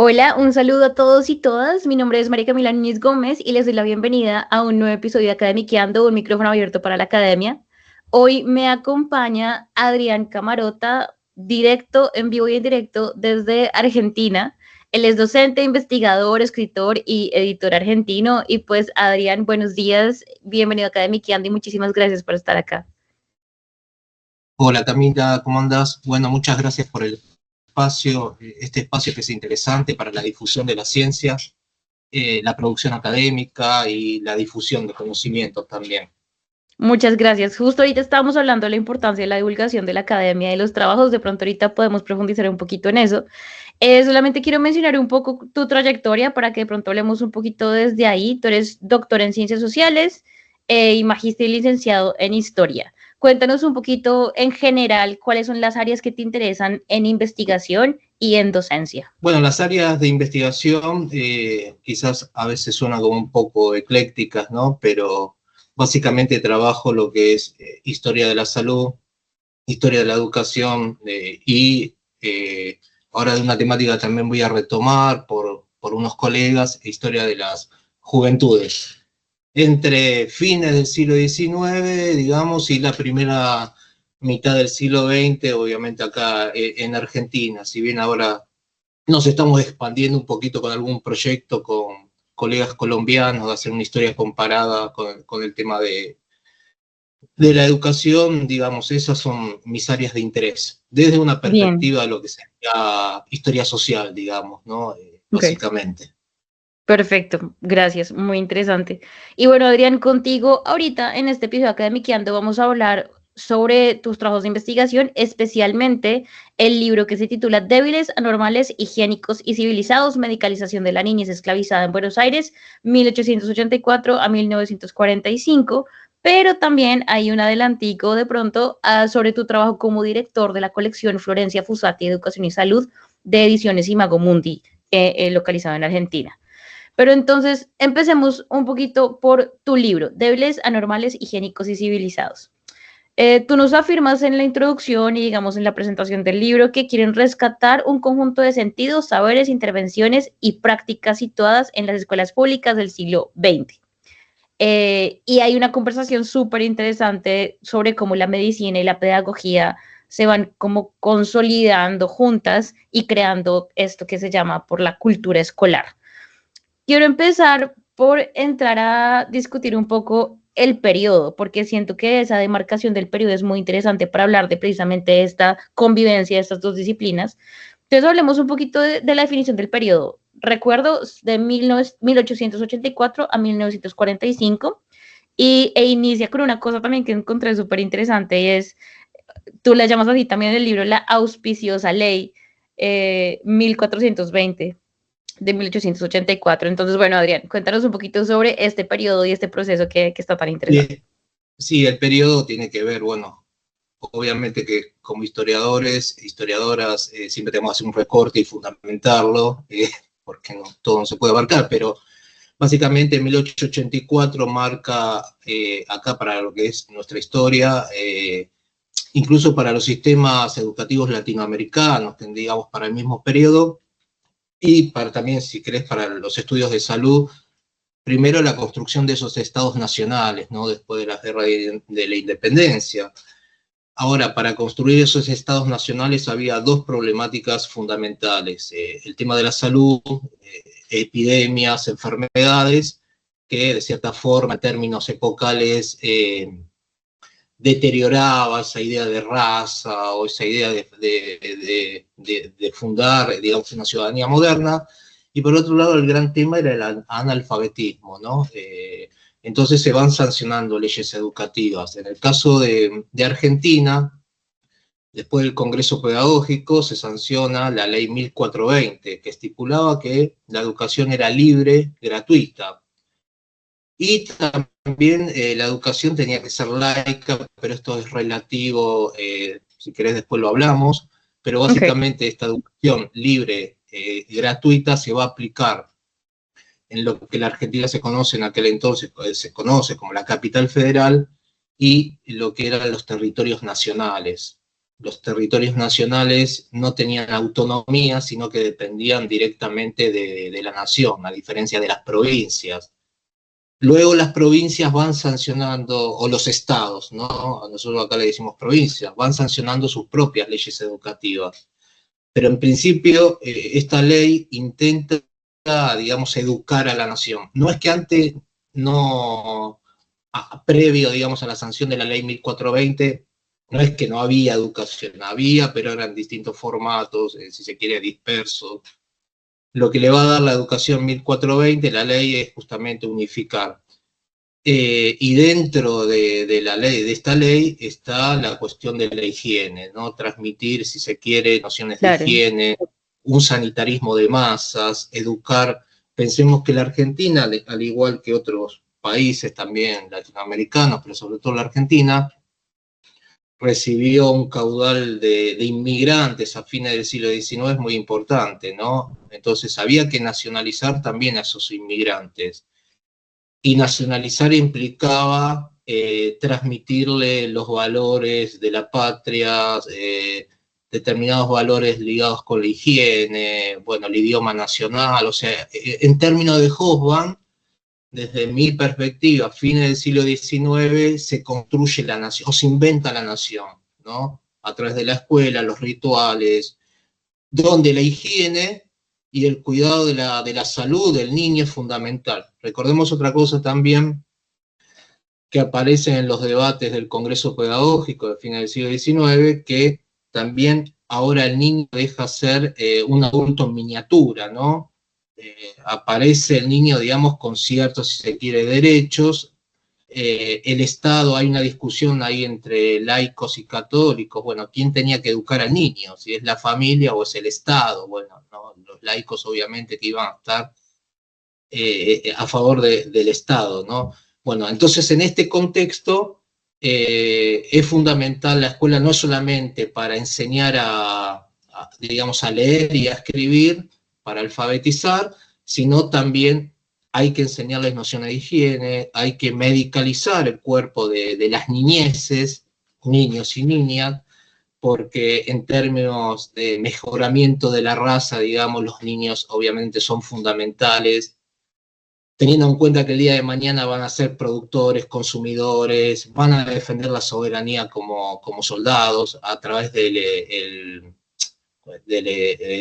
Hola, un saludo a todos y todas. Mi nombre es María Camila Núñez Gómez y les doy la bienvenida a un nuevo episodio de Academiqueando, un micrófono abierto para la academia. Hoy me acompaña Adrián Camarota, directo, en vivo y en directo desde Argentina. Él es docente, investigador, escritor y editor argentino. Y pues, Adrián, buenos días, bienvenido a Academiqueando y muchísimas gracias por estar acá. Hola Camila, ¿cómo andás? Bueno, muchas gracias por el espacio, este espacio que es interesante para la difusión de la ciencia, la producción académica y la difusión de conocimientos también. Muchas gracias. Justo ahorita estábamos hablando de la importancia de la divulgación de la academia y de los trabajos. De pronto ahorita podemos profundizar un poquito en eso. Solamente quiero mencionar un poco tu trayectoria para que de pronto hablemos un poquito desde ahí. Tú eres doctor en ciencias sociales y magíster y licenciado en historia. Cuéntanos un poquito en general cuáles son las áreas que te interesan en investigación y en docencia. Bueno, las áreas de investigación quizás a veces suenan como un poco eclécticas, ¿no? Pero básicamente trabajo lo que es historia de la salud, historia de la educación y ahora de una temática también voy a retomar por unos colegas, historia de las juventudes. Entre fines del siglo XIX, digamos, y la primera mitad del siglo XX, obviamente acá en Argentina, si bien ahora nos estamos expandiendo un poquito con algún proyecto con colegas colombianos, de hacer una historia comparada con el tema de la educación, digamos, esas son mis áreas de interés, desde una Bien, perspectiva de lo que sería historia social, digamos, ¿no? ok. Básicamente. Perfecto, gracias, muy interesante. Y bueno, Adrián, contigo ahorita en este episodio Academiqueando vamos a hablar sobre tus trabajos de investigación, especialmente el libro que se titula Débiles, Anormales, Higiénicos y Civilizados, Medicalización de la Niñez Esclavizada en Buenos Aires, 1884 a 1945, pero también hay un adelantico de pronto sobre tu trabajo como director de la colección Florencia Fusati, Educación y Salud, de Ediciones Imago Mundi, localizado en Argentina. Pero entonces empecemos un poquito por tu libro, Débiles, Anormales, Higiénicos y Civilizados. Tú nos afirmas en la introducción y digamos en la presentación del libro que quieren rescatar un conjunto de sentidos, saberes, intervenciones y prácticas situadas en las escuelas públicas del siglo XX. Y hay una conversación súper interesante sobre cómo la medicina y la pedagogía se van como consolidando juntas y creando esto que se llama por la cultura escolar. Quiero empezar por entrar a discutir un poco el periodo, porque siento que esa demarcación del periodo es muy interesante para hablar de precisamente esta convivencia de estas dos disciplinas. Entonces hablemos un poquito de la definición del periodo. Recuerdo de 1884 a 1945 e inicia con una cosa también que encontré súper interesante y es, tú la llamas así también en el libro, la auspiciosa ley 1420 de 1884. Entonces, bueno, Adrián, cuéntanos un poquito sobre este periodo y este proceso que está tan interesante. Sí, el periodo tiene que ver, bueno, obviamente que como historiadores, historiadoras, siempre tenemos que hacer un recorte y fundamentarlo, porque no, todo no se puede abarcar, pero básicamente 1884 marca acá para lo que es nuestra historia, incluso para los sistemas educativos latinoamericanos, digamos, para el mismo periodo, y para también, si querés, para los estudios de salud, primero la construcción de esos estados nacionales, ¿no? Después de la guerra de la independencia. Ahora, para construir esos estados nacionales había dos problemáticas fundamentales. El tema de la salud, epidemias, enfermedades, que de cierta forma, en términos epocales, deterioraba esa idea de raza o esa idea de fundar, digamos, una ciudadanía moderna. Y por otro lado, el gran tema era el analfabetismo, ¿no? Entonces se van sancionando leyes educativas. En el caso de Argentina, después del Congreso Pedagógico, se sanciona la ley 1420, que estipulaba que la educación era libre, gratuita. Y también la educación tenía que ser laica, pero esto es relativo, si querés después lo hablamos, pero Ok, básicamente esta educación libre, gratuita, se va a aplicar en lo que la Argentina se conoce en aquel entonces, se conoce como la capital federal, y lo que eran los territorios nacionales. los territorios nacionales no tenían autonomía, sino que dependían directamente de la nación, a diferencia de las provincias. Luego las provincias van sancionando, o los estados, ¿no? A nosotros acá le decimos provincias, van sancionando sus propias leyes educativas. Pero en principio esta ley intenta, digamos, educar a la nación. No es que antes no, previo, digamos, a la sanción de la ley 1420, no es que no había educación, había, pero eran distintos formatos, si se quiere, dispersos. Lo que le va a dar la educación 1420, la ley, es justamente unificar. Y dentro de la ley, de esta ley, está la cuestión de la higiene, ¿no? Transmitir, si se quiere, nociones de higiene, un sanitarismo de masas, educar. Pensemos que la Argentina, al igual que otros países también latinoamericanos, pero sobre todo la Argentina, recibió un caudal de inmigrantes a fines del siglo XIX muy importante, ¿no? Entonces había que nacionalizar también a esos inmigrantes. Y nacionalizar implicaba transmitirle los valores de la patria, determinados valores ligados con la higiene, bueno, el idioma nacional, o sea, en términos de Hobsbawm, desde mi perspectiva, a fines del siglo XIX, se construye la nación, o se inventa la nación, ¿no? A través de la escuela, los rituales, donde la higiene y el cuidado de la salud del niño es fundamental. Recordemos otra cosa también que aparece en los debates del Congreso Pedagógico de fines del siglo XIX, que también ahora el niño deja ser un adulto en miniatura, ¿no? Aparece el niño, digamos, con ciertos, si se quiere, derechos. El Estado, hay una discusión ahí entre laicos y católicos, bueno, ¿quién tenía que educar al niño? Si es la familia o es el Estado. Bueno, ¿no? Los laicos obviamente que iban a estar a favor del Estado, ¿no? Bueno, entonces en este contexto es fundamental la escuela no solamente para enseñar digamos, a leer y a escribir, para alfabetizar, sino también hay que enseñarles nociones de higiene, hay que medicalizar el cuerpo de las niñeces, niños y niñas, porque en términos de mejoramiento de la raza, digamos, los niños obviamente son fundamentales, teniendo en cuenta que el día de mañana van a ser productores, consumidores, van a defender la soberanía como soldados a través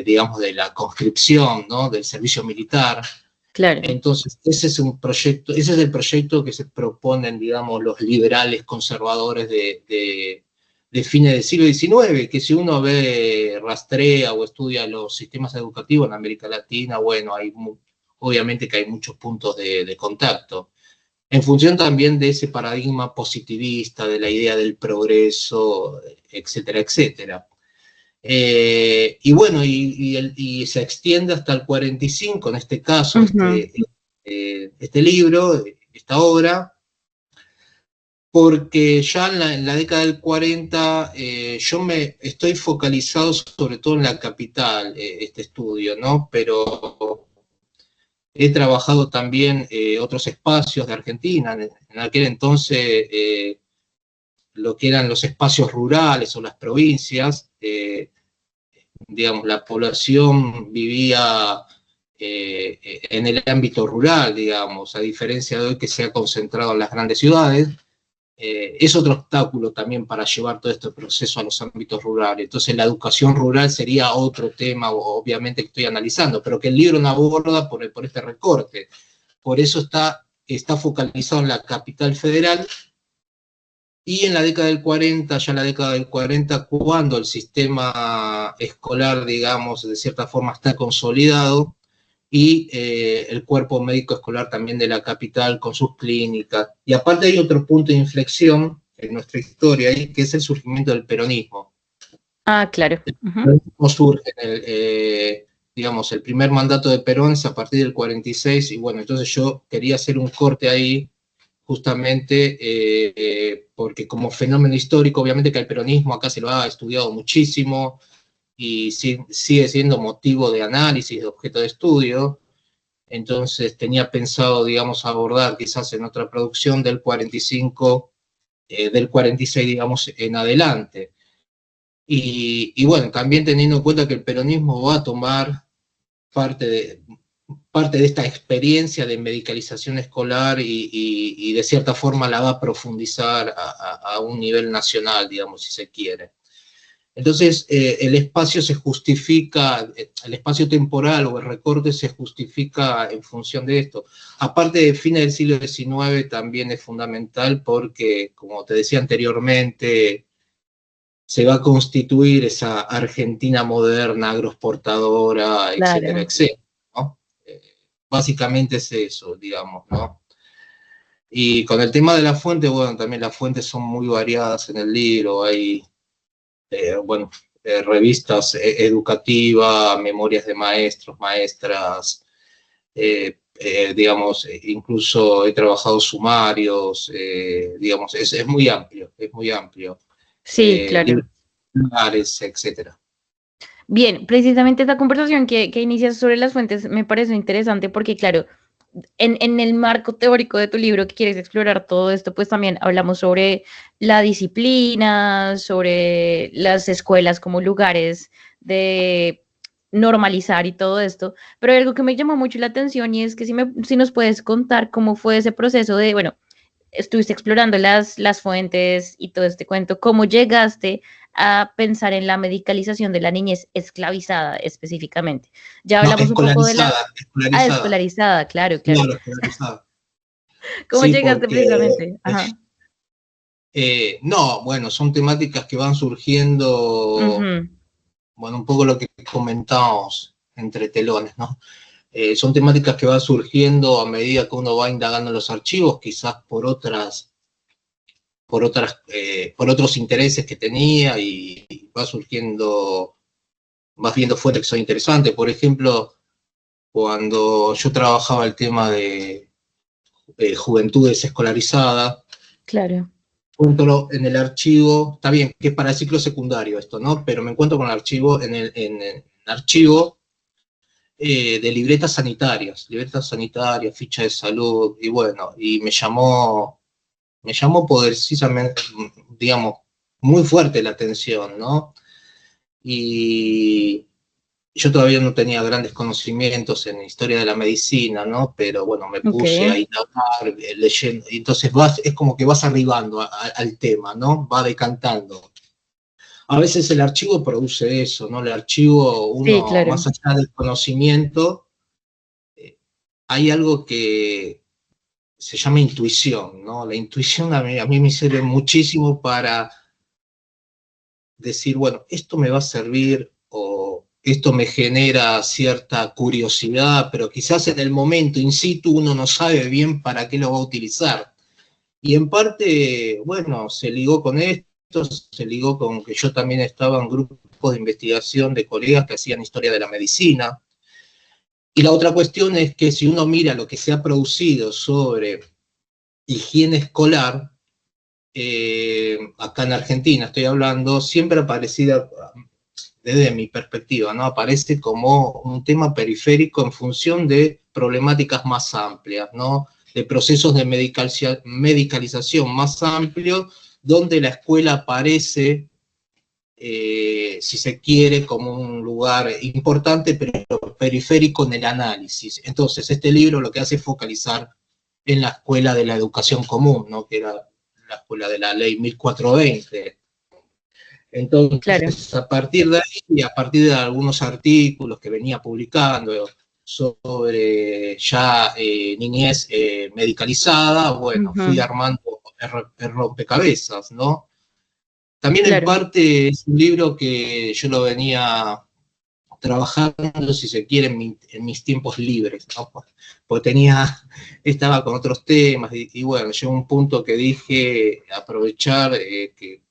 digamos, de la conscripción, ¿no? Del servicio militar. Claro. Entonces, ese es el proyecto que se proponen, digamos, los liberales conservadores de fines del siglo XIX, que si uno rastrea o estudia los sistemas educativos en América Latina, bueno, obviamente que hay muchos puntos de contacto, en función también de ese paradigma positivista, de la idea del progreso, etcétera, etcétera. Y bueno, y se extiende hasta el 45, en este caso, este libro, esta obra, porque ya en la década del 40 yo estoy focalizado sobre todo en la capital, este estudio, ¿no? Pero he trabajado también otros espacios de Argentina. En aquel entonces, lo que eran los espacios rurales o las provincias, digamos, la población vivía en el ámbito rural, digamos, a diferencia de hoy que se ha concentrado en las grandes ciudades. Es otro obstáculo también para llevar todo este proceso a los ámbitos rurales. Entonces la educación rural sería otro tema, obviamente, que estoy analizando, pero que el libro no aborda por este recorte. Por eso está focalizado en la capital federal. Y en la década del 40, ya la década del 40, cuando el sistema escolar, digamos, de cierta forma está consolidado, y el cuerpo médico escolar también de la capital con sus clínicas. Y aparte hay otro punto de inflexión en nuestra historia, que es el surgimiento del peronismo. Ah, claro. El peronismo surge digamos, el primer mandato de Perón es a partir del 46, y bueno, entonces yo quería hacer un corte ahí, justamente porque como fenómeno histórico, obviamente que el peronismo acá se lo ha estudiado muchísimo, y sigue siendo motivo de análisis, de objeto de estudio. Entonces tenía pensado, digamos, abordar quizás en otra producción del 45, del 46, digamos, en adelante. Y bueno, también teniendo en cuenta que el peronismo va a tomar parte de esta experiencia de medicalización escolar y de cierta forma la va a profundizar a un nivel nacional, digamos, si se quiere. Entonces, el espacio se justifica, el espacio temporal o el recorte se justifica en función de esto. Aparte de fines del siglo XIX, también es fundamental porque, como te decía anteriormente, se va a constituir esa Argentina moderna, agroexportadora, etcétera, Claro. etcétera, ¿no? Básicamente es eso, digamos, ¿no? Y con el tema de las fuentes, bueno, también las fuentes son muy variadas en el libro, hay bueno, revistas educativas, memorias de maestros, maestras, digamos, incluso he trabajado sumarios, digamos, es muy amplio, es muy amplio. Sí, claro. Libros, etcétera. Bien, precisamente esta conversación que inicias sobre las fuentes me parece interesante porque, claro, en el marco teórico de tu libro que quieres explorar todo esto, pues también hablamos sobre la disciplina, sobre las escuelas como lugares de normalizar y todo esto, pero hay algo que me llamó mucho la atención y es que si nos puedes contar cómo fue ese proceso de, bueno, estuviste explorando las fuentes y todo este cuento, ¿cómo llegaste a pensar en la medicalización de la niñez esclavizada específicamente? Ya No, hablamos un poco de la... escolarizada, Ah, escolarizada, escolarizada, claro, claro. claro, escolarizada. ¿Cómo Sí, llegaste porque, precisamente? Ajá. no, bueno, son temáticas que van surgiendo, Ujú. bueno, un poco lo que comentábamos entre telones, ¿no? Son temáticas que van surgiendo a medida que uno va indagando en los archivos, quizás por otros intereses que tenía y va surgiendo, vas viendo fuentes que son interesantes. Por ejemplo, cuando yo trabajaba el tema de juventudes escolarizadas, Claro. encuentro en el archivo, está bien que es para el ciclo secundario esto, ¿no? Pero me encuentro con el archivo, en el archivo de libretas sanitarias, ficha de salud, y bueno, y me llamó precisamente, digamos, muy fuerte la atención, ¿no? Y yo todavía no tenía grandes conocimientos en historia de la medicina, ¿no? Pero bueno, me Ok. puse a indagar, leyendo, y entonces es como que vas arribando al tema, ¿no? Va decantando. A veces el archivo produce eso, ¿no? El archivo, Sí, uno, claro. más allá del conocimiento, hay algo que se llama intuición, ¿no? La intuición a mí me sirve muchísimo para decir, bueno, esto me va a servir o esto me genera cierta curiosidad, pero quizás en el momento in situ uno no sabe bien para qué lo va a utilizar. Y en parte, bueno, se ligó con esto, se ligó con que yo también estaba en grupos de investigación de colegas que hacían historia de la medicina. Y la otra cuestión es que si uno mira lo que se ha producido sobre higiene escolar, acá en Argentina estoy hablando, siempre aparecida desde mi perspectiva, ¿no? Aparece como un tema periférico en función de problemáticas más amplias, ¿no? De procesos de medicalización más amplios, donde la escuela aparece, si se quiere, como un lugar importante, pero periférico en el análisis. Entonces, este libro lo que hace es focalizar en la escuela de la educación común, ¿no? Que era la escuela de la ley 1420. Claro. Entonces, a partir de ahí, y a partir de algunos artículos que venía publicando sobre ya niñez medicalizada, bueno, fui Ujú. armando el rompecabezas, ¿no? También en Claro. parte es un libro que yo lo venía trabajando, si se quiere, en mis tiempos libres, ¿no? Porque estaba con otros temas y bueno, llegó un punto que dije aprovechar que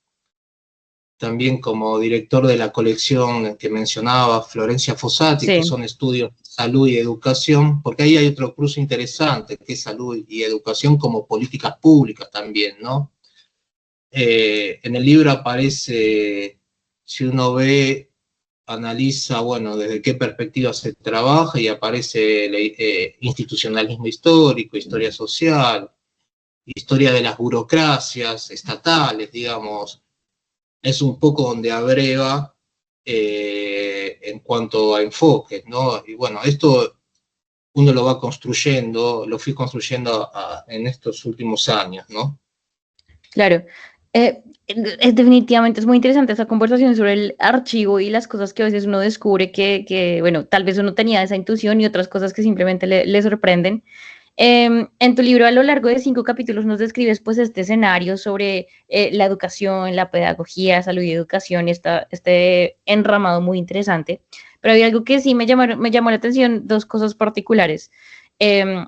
también como director de la colección que mencionaba Florencia Fossati, que Sí. son estudios de salud y educación, porque ahí hay otro cruce interesante, que es salud y educación como políticas públicas también, ¿no? En el libro aparece, si uno ve, analiza, bueno, desde qué perspectiva se trabaja y aparece el institucionalismo histórico, historia social, historia de las burocracias estatales, digamos, es un poco donde abreva en cuanto a enfoques, ¿no? Y bueno, esto uno lo va construyendo, lo fui construyendo en estos últimos años, ¿no? Claro. Definitivamente es muy interesante esa conversación sobre el archivo y las cosas que a veces uno descubre bueno, tal vez uno tenía esa intuición y otras cosas que simplemente le sorprenden. En tu libro, a lo largo de 5 capítulos, nos describes pues este escenario sobre la educación, la pedagogía, salud y educación, este enramado muy interesante. Pero hay algo que sí me llamó la atención, dos cosas particulares. Eh,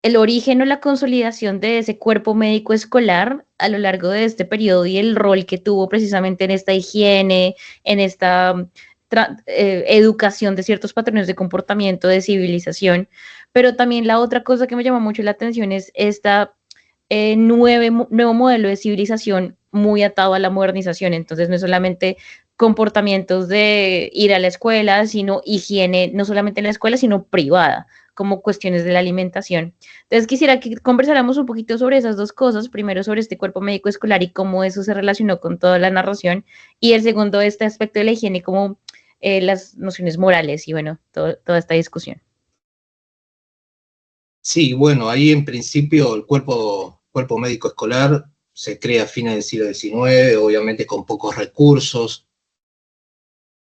el origen o la consolidación de ese cuerpo médico escolar a lo largo de este periodo y el rol que tuvo precisamente en esta higiene, en esta educación de ciertos patrones de comportamiento, de civilización. Pero también la otra cosa que me llama mucho la atención es esta nuevo modelo de civilización muy atado a la modernización. Entonces no es solamente comportamientos de ir a la escuela, sino higiene, no solamente en la escuela, sino privada, como cuestiones de la alimentación. Entonces quisiera que conversáramos un poquito sobre esas dos cosas, primero sobre este cuerpo médico escolar y cómo eso se relacionó con toda la narración, y el segundo, este aspecto de la higiene, como las nociones morales y bueno, toda esta discusión. Sí, bueno, ahí en principio el cuerpo médico escolar se crea a fines del siglo XIX, obviamente con pocos recursos.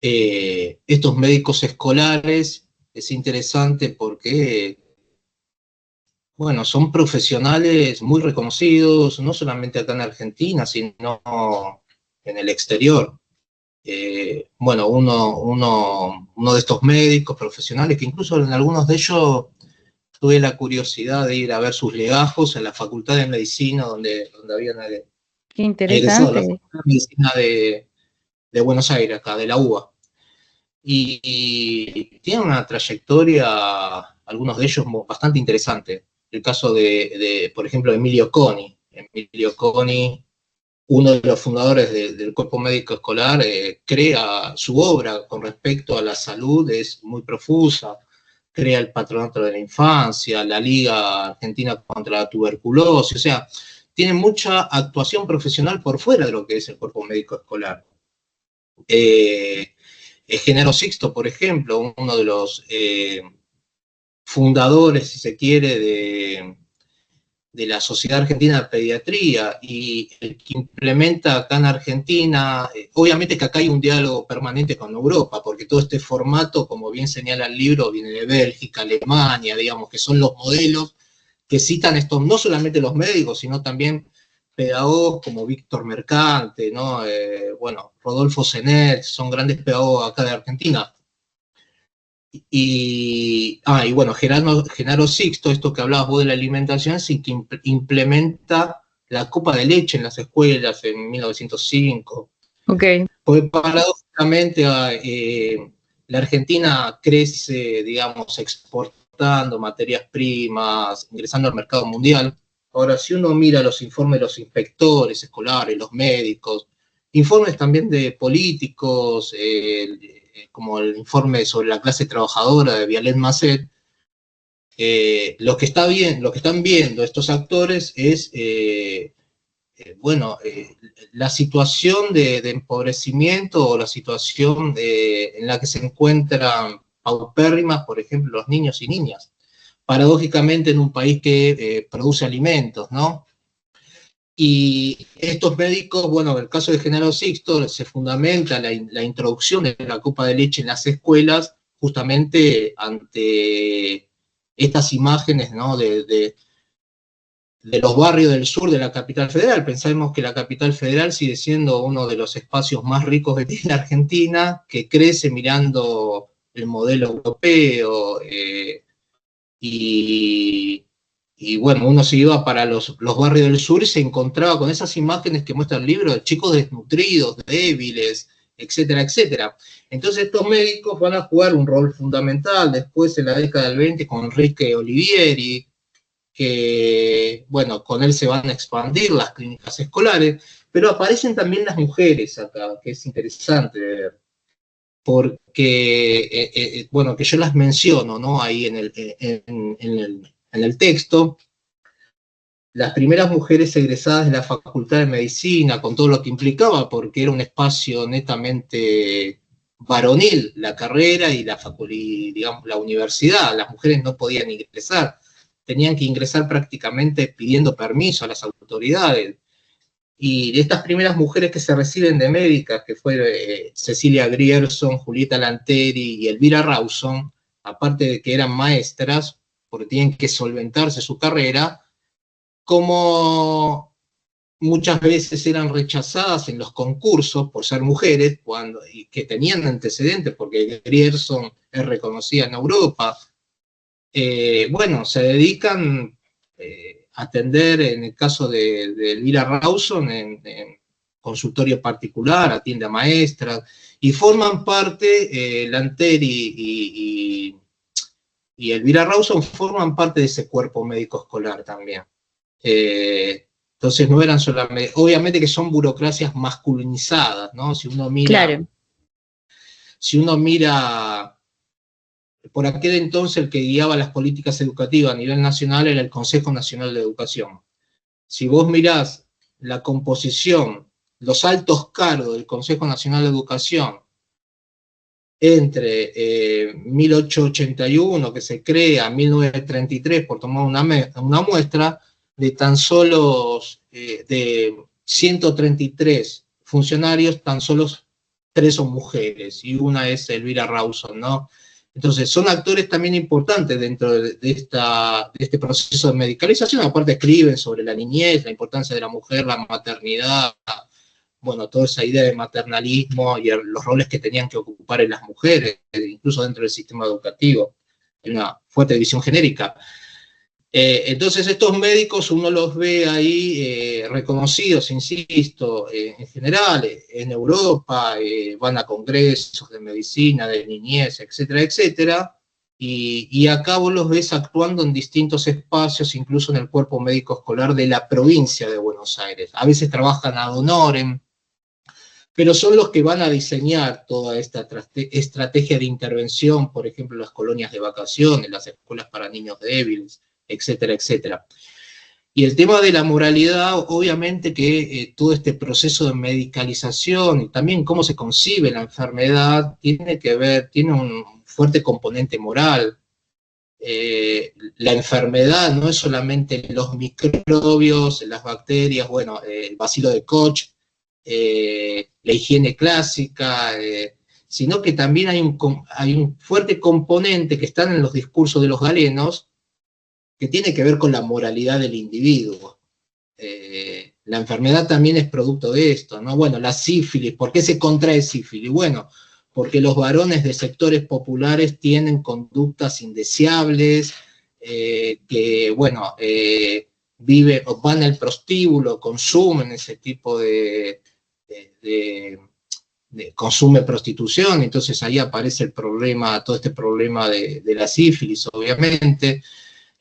Estos médicos escolares es interesante porque, bueno, son profesionales muy reconocidos, no solamente acá en Argentina, sino en el exterior. Bueno, uno de estos médicos profesionales, que incluso en algunos de ellos tuve la curiosidad de ir a ver sus legajos en la Facultad de Medicina, donde habían Qué egresado la interesante. Facultad de Medicina de Buenos Aires, acá, de la UBA. Y tienen una trayectoria, algunos de ellos bastante interesante. El caso por ejemplo, Emilio Coni. Emilio Coni, uno de los fundadores del Cuerpo Médico Escolar, crea su obra con respecto a la salud, es muy profusa, crea el Patronato de la Infancia, la Liga Argentina contra la Tuberculosis, o sea, tiene mucha actuación profesional por fuera de lo que es el Cuerpo Médico Escolar. Genaro Sixto, por ejemplo, uno de los fundadores, si se quiere, de la Sociedad Argentina de Pediatría y el que implementa acá en Argentina, obviamente que acá hay un diálogo permanente con Europa, porque todo este formato, como bien señala el libro, viene de Bélgica, Alemania, digamos, que son los modelos que citan estos, no solamente los médicos, sino también pedagogos como Víctor Mercante, ¿no? Bueno, Rodolfo Senet, son grandes pedagogos acá de Argentina. Y bueno, Genaro Sixto, esto que hablabas vos de la alimentación, sí que implementa la copa de leche en las escuelas en 1905. Ok. Porque paradójicamente la Argentina crece, digamos, exportando materias primas, ingresando al mercado mundial. Ahora, si uno mira los informes de los inspectores escolares, los médicos, informes también de políticos, como el informe sobre la clase trabajadora de Vialet Macet, lo que están viendo estos actores es, bueno, la situación de empobrecimiento o la situación en la que se encuentran paupérrimas, por ejemplo, los niños y niñas. Paradójicamente en un país que produce alimentos, ¿no? Y estos médicos, bueno, en el caso de Genaro Sixto, se fundamenta la introducción de la copa de leche en las escuelas justamente ante estas imágenes, ¿no? De los barrios del sur de la capital federal. Pensamos que la capital federal sigue siendo uno de los espacios más ricos que tiene la Argentina, que crece mirando el modelo europeo, y, y bueno, uno se iba para los barrios del sur y se encontraba con esas imágenes que muestra el libro de chicos desnutridos, débiles, etcétera, etcétera. Entonces estos médicos van a jugar un rol fundamental después en la década del 20 con Enrique Olivieri, que, bueno, con él se van a expandir las clínicas escolares, pero aparecen también las mujeres acá, que es interesante ver, porque, bueno, que yo las menciono, ¿no? Ahí en el texto, las primeras mujeres egresadas de la Facultad de Medicina, con todo lo que implicaba, porque era un espacio netamente varonil, la carrera y digamos, la universidad. Las mujeres no podían ingresar, tenían que ingresar prácticamente pidiendo permiso a las autoridades. Y de estas primeras mujeres que se reciben de médicas, que fue Cecilia Grierson, Julieta Lanteri y Elvira Rawson, aparte de que eran maestras, porque tienen que solventarse su carrera, como muchas veces eran rechazadas en los concursos por ser mujeres, y que tenían antecedentes, porque Grierson es reconocida en Europa, bueno, se dedican a atender, en el caso de Elvira Rawson, en consultorio particular, atiende a maestras, y forman parte, Lanteri y Elvira Rawson forman parte de ese cuerpo médico escolar también. Entonces no eran solamente, obviamente que son burocracias masculinizadas, ¿no? Si uno Claro. mira, por aquel entonces el que guiaba las políticas educativas a nivel nacional era el Consejo Nacional de Educación. Si vos mirás la composición, los altos cargos del Consejo Nacional de Educación entre 1881, que se crea, 1933, por tomar una muestra, de tan solo de 133 funcionarios, tan solo 3 son mujeres, y una es Elvira Rawson, ¿no? Entonces, son actores también importantes dentro de este proceso de medicalización. Aparte escriben sobre la niñez, la importancia de la mujer, la maternidad, bueno, toda esa idea de maternalismo y los roles que tenían que ocupar en las mujeres, incluso dentro del sistema educativo. Hay una fuerte división genérica. Entonces estos médicos uno los ve ahí reconocidos, insisto, en general, en Europa, van a congresos de medicina, de niñez, etcétera, etcétera, y acá vos los ves actuando en distintos espacios, incluso en el cuerpo médico escolar de la provincia de Buenos Aires. A veces trabajan ad honorem, pero son los que van a diseñar toda esta estrategia de intervención, por ejemplo, las colonias de vacaciones, las escuelas para niños débiles, etcétera, etcétera. Y el tema de la moralidad, obviamente que todo este proceso de medicalización y también cómo se concibe la enfermedad tiene un fuerte componente moral. La enfermedad no es solamente los microbios, las bacterias, bueno, el bacilo de Koch, la higiene clásica, sino que también hay un fuerte componente que está en los discursos de los galenos, que tiene que ver con la moralidad del individuo. La enfermedad también es producto de esto, ¿no? Bueno, la sífilis, ¿por qué se contrae sífilis? Bueno, porque los varones de sectores populares tienen conductas indeseables, que, bueno, van al prostíbulo, consumen ese tipo consume prostitución, entonces ahí aparece el problema, todo este problema de la sífilis, obviamente.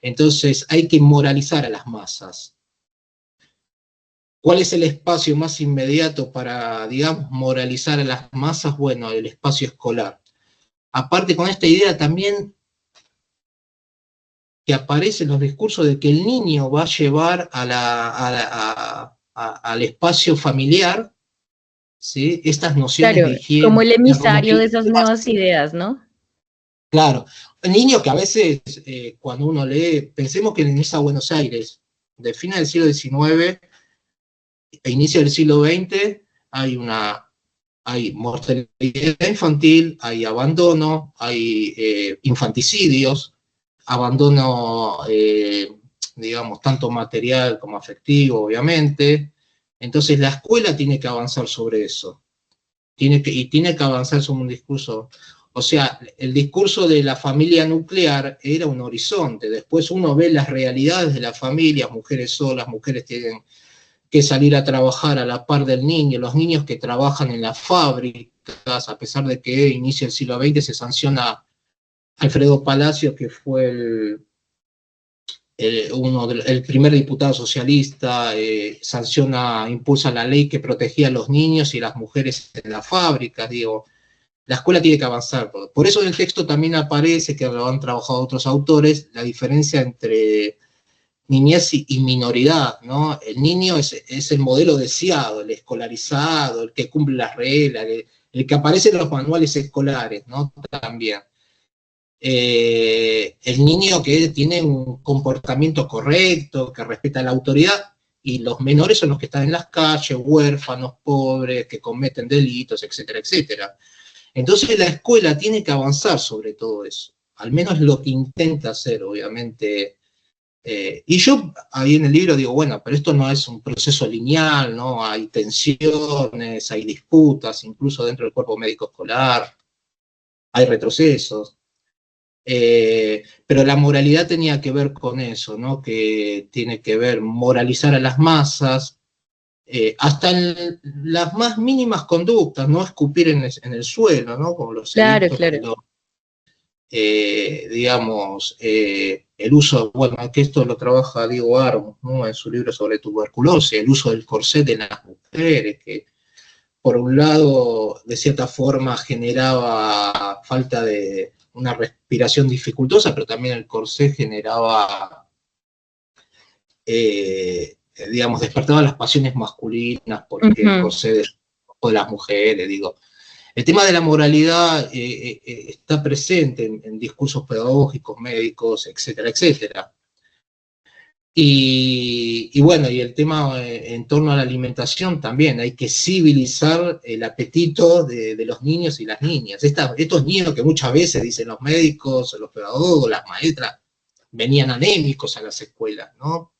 Entonces hay que moralizar a las masas. ¿Cuál es el espacio más inmediato para, digamos, moralizar a las masas? Bueno, el espacio escolar. Aparte con esta idea también que aparece en los discursos de que el niño va a llevar al espacio familiar, ¿sí?, estas nociones Claro, de higiene, como el de emisario de esas normativa. nuevas ideas, ¿no? Claro, niños que a veces, cuando uno lee, pensemos que en esa Buenos Aires, de fines del siglo XIX e inicio del siglo XX, hay mortalidad infantil, hay abandono, hay infanticidios, abandono, digamos, tanto material como afectivo, obviamente. Entonces la escuela tiene que avanzar sobre eso, tiene que avanzar sobre un discurso. O sea, el discurso de la familia nuclear era un horizonte. Después uno ve las realidades de las familias, mujeres solas, mujeres tienen que salir a trabajar a la par del niño, los niños que trabajan en las fábricas, a pesar de que inicia el siglo XX se sanciona a Alfredo Palacios, que fue el primer diputado socialista, impulsa la ley que protegía a los niños y las mujeres en las fábricas, digo. La escuela tiene que avanzar. Por eso en el texto también aparece, que lo han trabajado otros autores, la diferencia entre niñez y minoridad, ¿no? El niño es el modelo deseado, el escolarizado, el que cumple las reglas, el que aparece en los manuales escolares, ¿no? También. El niño que tiene un comportamiento correcto, que respeta la autoridad, y los menores son los que están en las calles, huérfanos, pobres, que cometen delitos, etcétera, etcétera. Entonces la escuela tiene que avanzar sobre todo eso, al menos lo que intenta hacer, obviamente. Y yo ahí en el libro digo, bueno, pero esto no es un proceso lineal, ¿no? Hay tensiones, hay disputas, incluso dentro del cuerpo médico escolar, hay retrocesos. Pero la moralidad tenía que ver con eso, ¿no? Que tiene que ver moralizar a las masas, hasta en las más mínimas conductas, no escupir en el suelo, ¿no? Como los Claro, edictos claro. digamos, el uso, bueno, que esto lo trabaja Diego Armo, ¿no? En su libro sobre tuberculosis, el uso del corset en las mujeres, que por un lado, de cierta forma, generaba falta de una respiración dificultosa, pero también el corset generaba, digamos, despertaba las pasiones masculinas, porque el corset es de las mujeres, digo. El tema de la moralidad está presente en discursos pedagógicos, médicos, etcétera, etcétera. Y bueno, y el tema en torno a la alimentación también, hay que civilizar el apetito de los niños y las niñas. Estos niños que muchas veces, dicen los médicos, los pedagogos, las maestras, venían anémicos a las escuelas, ¿no?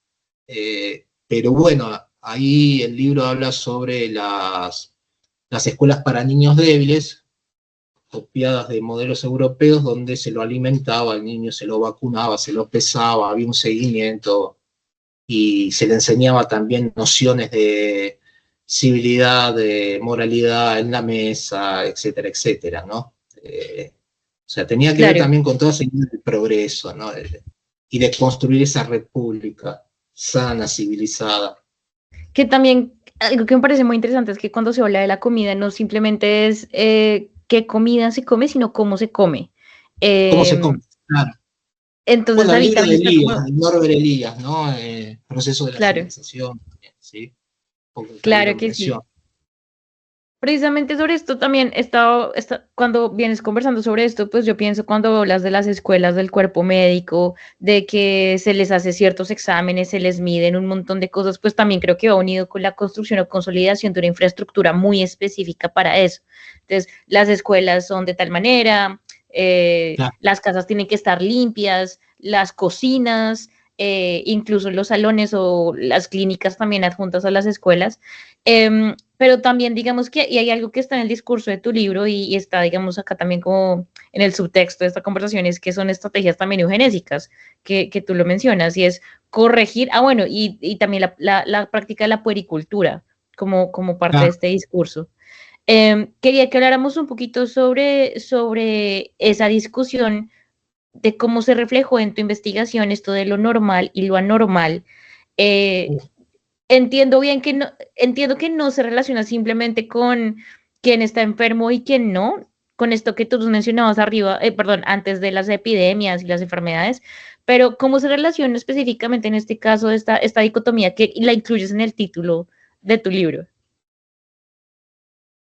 Pero bueno, ahí el libro habla sobre las escuelas para niños débiles, copiadas de modelos europeos, donde se lo alimentaba al niño, se lo vacunaba, se lo pesaba, había un seguimiento, y se le enseñaba también nociones de civilidad, de moralidad en la mesa, etcétera, etcétera, ¿no? O sea, tenía que ver Claro. también con toda esa idea del progreso, ¿no? Y de construir esa república sana, civilizada. Que también, algo que me parece muy interesante es que cuando se habla de la comida, no simplemente es qué comida se come, sino cómo se come. ¿Cómo se Eh, come? Claro. entonces Bueno, el ahí libro también de está Elías, como, de Norbert Elías, ¿no? Proceso de la claro, civilización, ¿sí? Un poco que ahí claro lo que sí. menciona. Precisamente sobre esto también cuando vienes conversando sobre esto, pues yo pienso cuando hablas de las escuelas del cuerpo médico, de que se les hace ciertos exámenes, se les miden un montón de cosas, pues también creo que va unido con la construcción o consolidación de una infraestructura muy específica para eso. Entonces, las escuelas son de tal manera, Claro. las casas tienen que estar limpias, las cocinas, incluso los salones o las clínicas también adjuntas a las escuelas. Pero también digamos que, y hay algo que está en el discurso de tu libro y está, digamos, acá también como en el subtexto de esta conversación, es que son estrategias también eugenésicas, que tú lo mencionas, y es corregir, bueno, y también la práctica de la puericultura como parte de Claro. este discurso. Quería que habláramos un poquito sobre esa discusión de cómo se reflejó en tu investigación esto de lo normal y lo anormal. Eh, entiendo que no se relaciona simplemente con quién está enfermo y quién no, con esto que tú mencionabas arriba, perdón, antes de las epidemias y las enfermedades, pero cómo se relaciona específicamente en este caso esta dicotomía que la incluyes en el título de tu libro.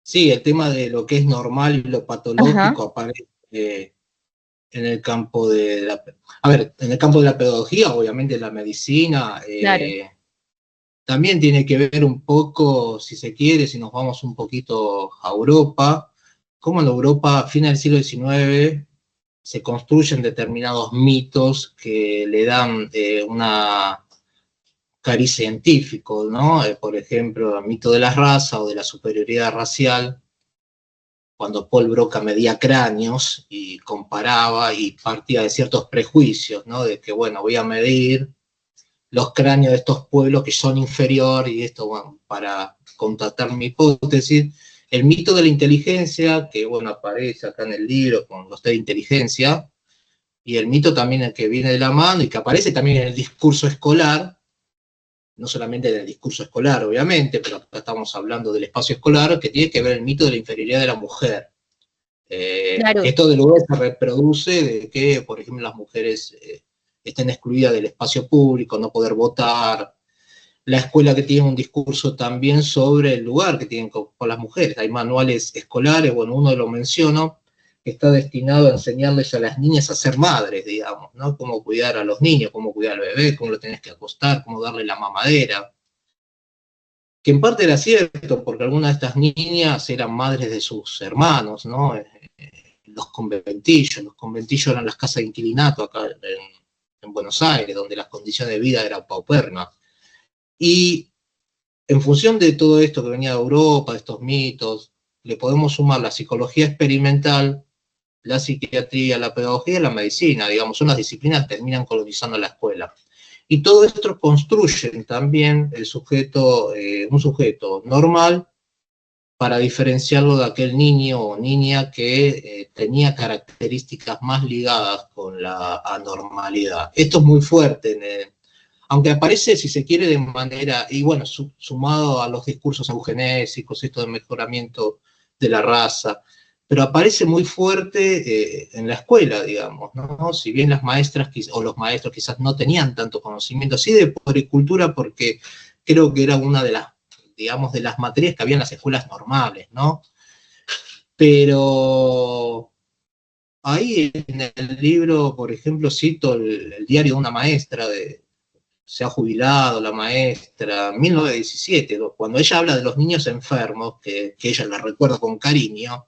Sí, el tema de lo que es normal y lo Ajá, patológico aparece en el campo de en el campo de la pedagogía, obviamente la medicina, claro. también tiene que ver un poco, si se quiere, si nos vamos un poquito a Europa, cómo en Europa, a fines del siglo XIX, se construyen determinados mitos que le dan una cariz científico, ¿no? Por ejemplo, el mito de la raza o de la superioridad racial, cuando Paul Broca medía cráneos y comparaba y partía de ciertos prejuicios, ¿no? De que, bueno, voy a medir los cráneos de estos pueblos que son inferiores y esto, bueno, para contratar mi hipótesis. El mito de la inteligencia, que, bueno, aparece acá en el libro con los test de inteligencia, y el mito también el que viene de la mano y que aparece también en el discurso escolar, no solamente en el discurso escolar, obviamente, pero acá estamos hablando del espacio escolar, que tiene que ver el mito de la inferioridad de la mujer. Que Claro, esto de luego se reproduce de que, por ejemplo, las mujeres estén excluidas del espacio público, no poder votar. La escuela que tiene un discurso también sobre el lugar que tienen con las mujeres. Hay manuales escolares, bueno, uno lo menciono, que está destinado a enseñarles a las niñas a ser madres, digamos, ¿no? Cómo cuidar a los niños, cómo cuidar al bebé, cómo lo tenés que acostar, cómo darle la mamadera. Que en parte era cierto, porque algunas de estas niñas eran madres de sus hermanos, ¿no? Los conventillos eran las casas de inquilinato acá en Buenos Aires, donde las condiciones de vida eran paupérrimas. Y en función de todo esto que venía de Europa, de estos mitos, le podemos sumar la psicología experimental, la psiquiatría, la pedagogía y la medicina, digamos, son las disciplinas que terminan colonizando la escuela. Y todo esto construye también el sujeto, un sujeto normal, para diferenciarlo de aquel niño o niña que tenía características más ligadas con la anormalidad. Esto es muy fuerte, aunque aparece, si se quiere, de manera, y bueno, sumado a los discursos eugenésicos, esto de mejoramiento de la raza, pero aparece muy fuerte en la escuela, digamos, ¿no? Si bien las maestras o los maestros quizás no tenían tanto conocimiento, sí de puericultura, porque creo que era una de las, digamos, de las materias que había en las escuelas normales, ¿no? Pero ahí en el libro, por ejemplo, cito el diario de una maestra, se ha jubilado la maestra, en 1917, cuando ella habla de los niños enfermos, que ella la recuerda con cariño,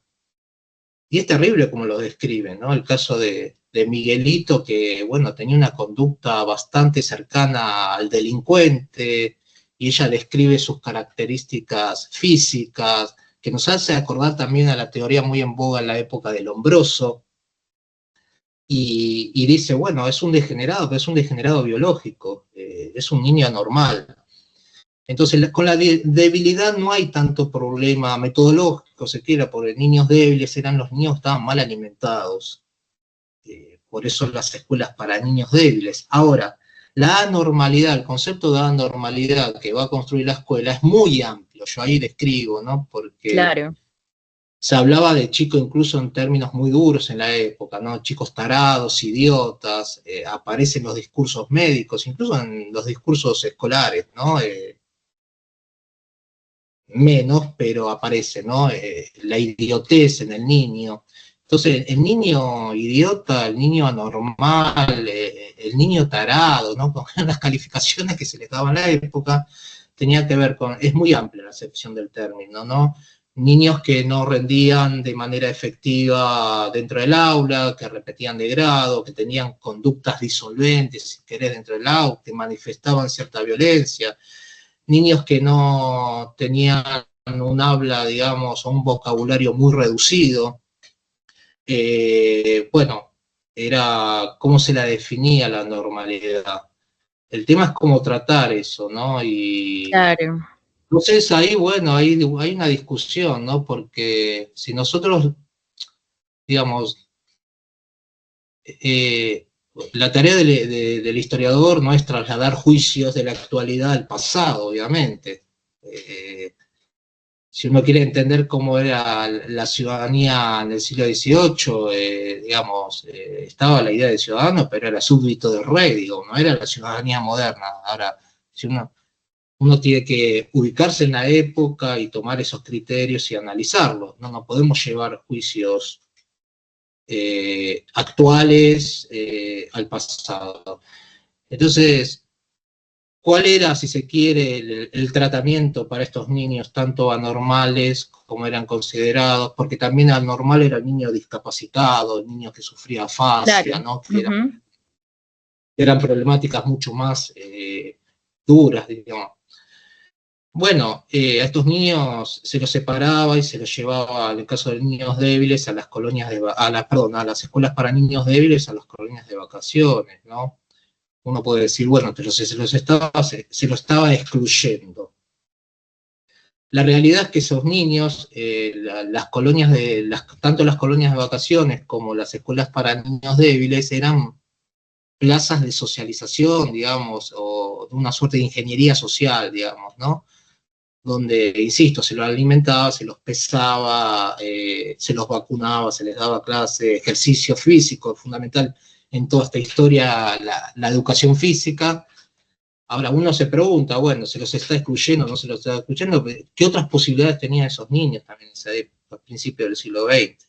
y es terrible como lo describen, ¿no? El caso de Miguelito, que, bueno, tenía una conducta bastante cercana al delincuente, y ella describe sus características físicas, que nos hace acordar también a la teoría muy en boga en la época del Lombroso, y dice, bueno, es un degenerado, pero es un degenerado biológico, es un niño anormal. Entonces, con la debilidad no hay tanto problema metodológico, se quiera, porque niños débiles eran los niños que estaban mal alimentados. Por eso las escuelas para niños débiles. Ahora, la anormalidad, el concepto de anormalidad que va a construir la escuela es muy amplio. Yo ahí describo, ¿no? Porque Claro. se hablaba de chicos incluso en términos muy duros en la época, ¿no? Chicos tarados, idiotas, aparecen los discursos médicos, incluso en los discursos escolares, ¿no? Menos, pero aparece, ¿no? La idiotez en el niño. Entonces, el niño idiota, el niño anormal, el niño tarado, ¿no? Con las calificaciones que se les daban en la época, tenía que ver con, es muy amplia la acepción del término, ¿no? Niños que no rendían de manera efectiva dentro del aula, que repetían de grado, que tenían conductas disolventes, si querés, dentro del aula, que manifestaban cierta violencia, niños que no tenían un habla, digamos, o un vocabulario muy reducido. Bueno, era cómo se la definía la normalidad. El tema es cómo tratar eso, ¿no? Y Claro. entonces ahí, bueno, hay una discusión, ¿no? Porque si nosotros, digamos, la tarea del historiador no es trasladar juicios de la actualidad al pasado, obviamente. Si uno quiere entender cómo era la ciudadanía en el siglo XVIII, digamos, estaba la idea de ciudadano, pero era súbdito del rey, digo, no era la ciudadanía moderna. Ahora, si uno tiene que ubicarse en la época y tomar esos criterios y analizarlos, no podemos llevar juicios actuales al pasado. Entonces, ¿cuál era, si se quiere, el tratamiento para estos niños, tanto anormales como eran considerados? Porque también anormal era el niño discapacitado, el niño que sufría afasia, Claro. ¿no? Que Ujú. eran problemáticas mucho más duras, digamos. Bueno, a estos niños se los separaba y se los llevaba, en el caso de niños débiles, a las colonias a las escuelas para niños débiles, a las colonias de vacaciones, ¿no? Uno puede decir, bueno, pero se lo estaba excluyendo. La realidad es que esos niños, tanto las colonias de vacaciones como las escuelas para niños débiles, eran plazas de socialización, digamos, o de una suerte de ingeniería social, digamos, ¿no? Donde, insisto, se los alimentaba, se los pesaba, se los vacunaba, se les daba clase, ejercicio físico, fundamental. en toda esta historia la educación física. Ahora uno se pregunta, bueno, ¿se los está excluyendo, no se los está excluyendo? ¿Qué otras posibilidades tenían esos niños también en esa época, a principios del siglo XX?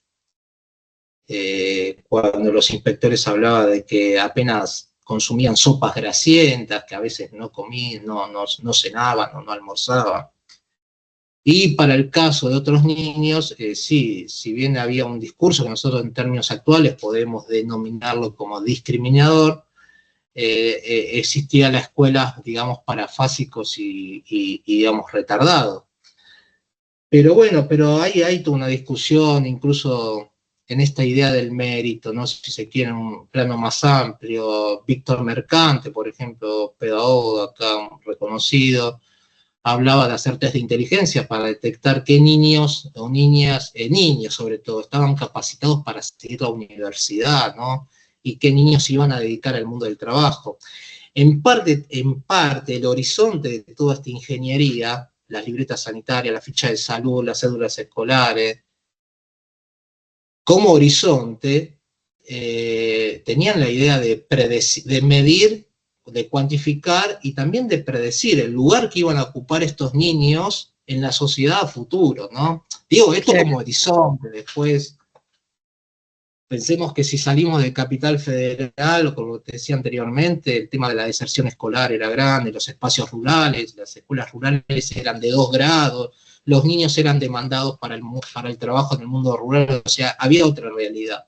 Cuando los inspectores hablaban de que apenas consumían sopas grasientas, que a veces no comían, no cenaban o no almorzaban. Y para el caso de otros niños, sí, si bien había un discurso que nosotros en términos actuales podemos denominarlo como discriminador, existía la escuela, digamos, para fásicos y digamos, retardados. Pero bueno, pero hay toda una discusión, incluso en esta idea del mérito, ¿no? Si se quiere, en un plano más amplio. Víctor Mercante, por ejemplo, pedagogo acá reconocido, hablaba de hacer test de inteligencia para detectar qué niños o niñas, niños sobre todo, estaban capacitados para seguir la universidad, ¿no? Y qué niños se iban a dedicar al mundo del trabajo. En parte, el horizonte de toda esta ingeniería, las libretas sanitarias, la ficha de salud, las cédulas escolares, como horizonte, tenían la idea de medir, de cuantificar y también de predecir el lugar que iban a ocupar estos niños en la sociedad a futuro, ¿no? Digo, esto como horizonte, después pensemos que si salimos de Capital Federal, como te decía anteriormente, el tema de la deserción escolar era grande, los espacios rurales, las escuelas rurales eran de 2 grados, los niños eran demandados para el trabajo en el mundo rural, o sea, había otra realidad.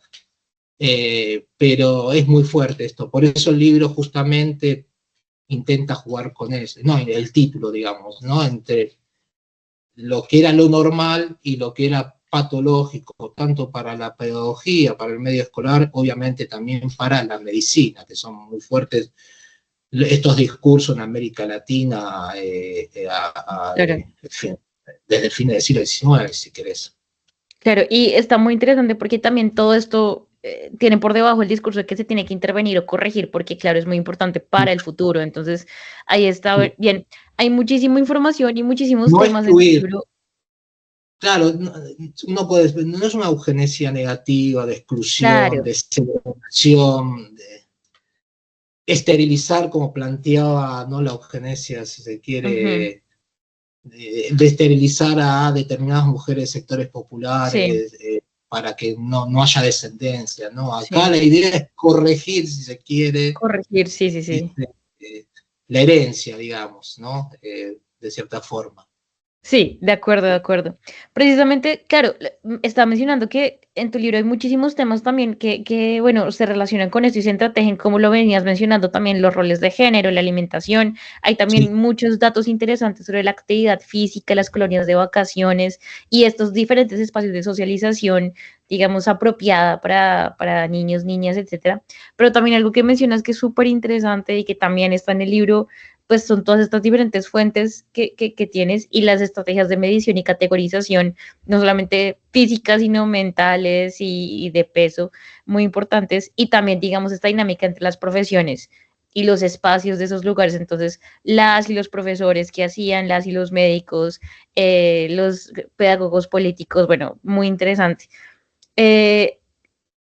Pero es muy fuerte esto, por eso el libro justamente intenta jugar con eso, no, el título, digamos, ¿no? Entre lo que era lo normal y lo que era patológico, tanto para la pedagogía, para el medio escolar, obviamente también para la medicina, que son muy fuertes estos discursos en América Latina, Claro. desde el fin del siglo XIX, si querés. Claro, y está muy interesante porque también todo esto tiene por debajo el discurso de que se tiene que intervenir o corregir, porque claro, es muy importante para el futuro. Entonces, ahí está bien. Hay muchísima información y muchísimos temas en el libro. Claro, no es una eugenesia negativa, de exclusión, claro, de segregación, de esterilizar, como planteaba, ¿no?, la eugenesia, si se quiere, de esterilizar a determinadas mujeres de sectores populares, para que no haya descendencia, ¿no? Acá la idea es corregir, si se quiere. Corregir, sí. La herencia, digamos, ¿no? De cierta forma. Sí, de acuerdo. Precisamente, claro, estaba mencionando que en tu libro hay muchísimos temas también que, bueno, se relacionan con esto y se entretejen, como lo venías mencionando también, los roles de género, la alimentación. Hay también muchos datos interesantes sobre la actividad física, las colonias de vacaciones y estos diferentes espacios de socialización, digamos, apropiada para niños, niñas, etcétera. Pero también algo que mencionas que es súper interesante y que también está en el libro, pues son todas estas diferentes fuentes que tienes y las estrategias de medición y categorización, no solamente físicas, sino mentales y de peso, muy importantes. Y también, digamos, esta dinámica entre las profesiones y los espacios de esos lugares. Entonces, las y los profesores que hacían, las y los médicos, los pedagogos políticos, bueno, muy interesante.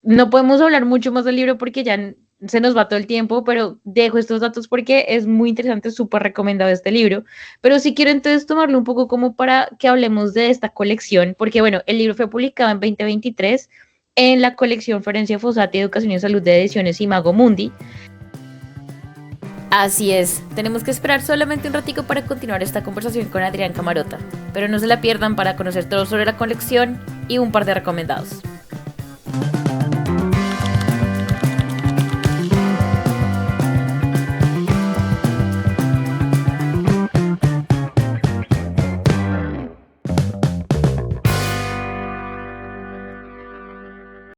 No podemos hablar mucho más del libro porque ya se nos va todo el tiempo, pero dejo estos datos porque es muy interesante, súper recomendado este libro. Pero sí quiero entonces tomarlo un poco como para que hablemos de esta colección, porque bueno, el libro fue publicado en 2023 en la colección Florencia Fossati, Educación y Salud de Ediciones Imago Mundi. Así es, tenemos que esperar solamente un ratico para continuar esta conversación con Adrián Camarota, pero no se la pierdan para conocer todo sobre la colección y un par de recomendados.